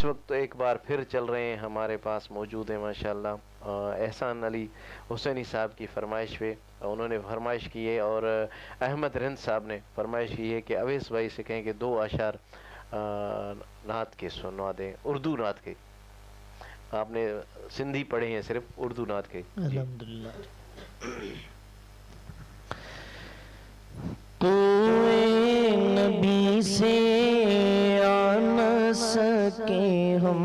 اس وقت تو ایک بار پھر چل رہے ہیں، ہمارے پاس موجود ہیں ماشاءاللہ احسان علی حسینی صاحب کی فرمائش پہ انہوں نے فرمائش کی ہے، اور احمد رند صاحب نے فرمائش کی ہے کہ اویس بھائی سے کہیں کہ 2 اشعار نعت کے سنوا دیں، اردو نعت کے. آپ نے سندھی پڑھے ہیں، صرف اردو نعت کے. الحمدللہ. کوئی نبی سے آ نہ سکے ہم،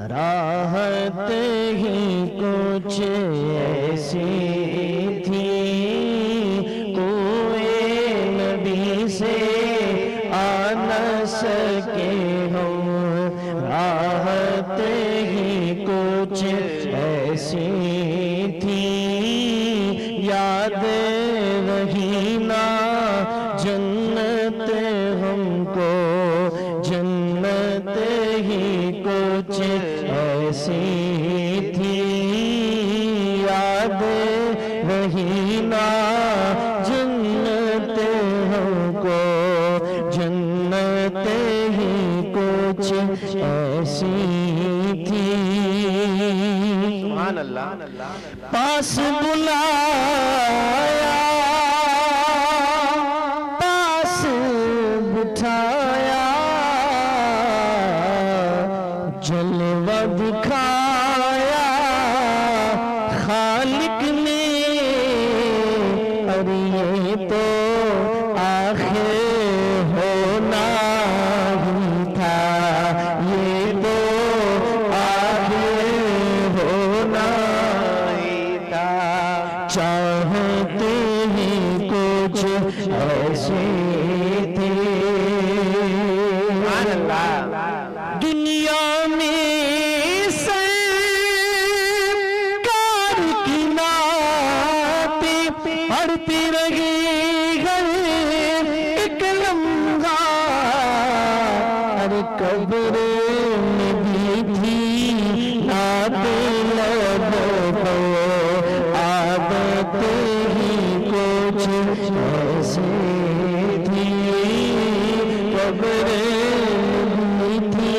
راحت ہی کچھ ایسی تھی. کوئی نبی سے آ نہ سکے ہم، راحت ہی کچھ ایسی تھی. یاد رہی نا جنت ہم کو، جنت ہی کچھ ایسی تھی. یاد رہی نا جنت ہم کو، جنت ہی کچھ ایسی تھی. سبحان اللہ. پاس بلایا، پاس بٹھایا، جلوہ دکھایا خالق نے. اور یہ تو آخر ہونا ہی تھا، یہ تو آخر ہونا ہی تھا. چاہتے ہی کچھ ایسے تھے. دنیا میں سرکار کی نعتیں پڑھتے رہے گھر ایک لمحہ. ہر قبر میں بھی تھی نعتیں لبوں پر، عادت ہی کچھ ایسی تھی. قبر میں تھی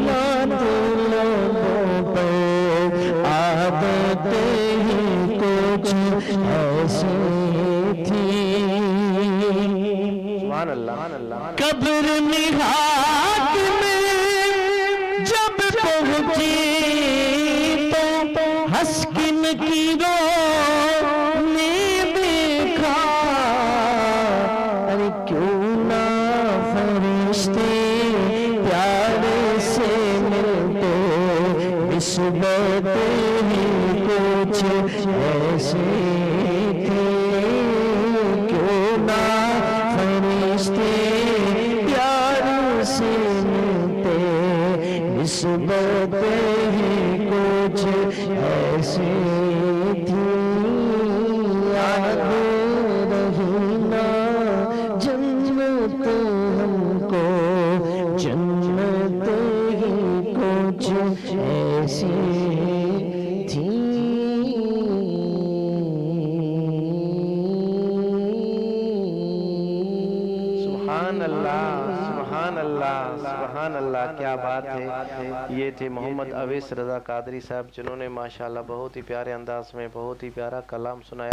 نعتیں لبوں پر، عادت ہی کچھ ایسی تھی. سبحان اللہ. قبر میں ہاتھ میں جب پہنچی تو ہسکن کی رونے دیکھا. ارے کیوں نہ فرشتے پیارے سے ملتے، نسبت ہی کچھ ایسے تھے. کیوں نہ فرشتے پیار سے ملتے، نسبت ہی کچھ ایسے تھی. یاد رہی نا جنت ہم کو، جنت ہی کچھ ایسی تھی. سبحان اللہ. سبحان اللہ. سبحان اللہ. کیا بات ہے. یہ تھے محمد اویس رضا قادری صاحب، جنہوں نے ماشاءاللہ بہت ہی پیارے انداز میں بہت ہی پیارا کلام سنایا.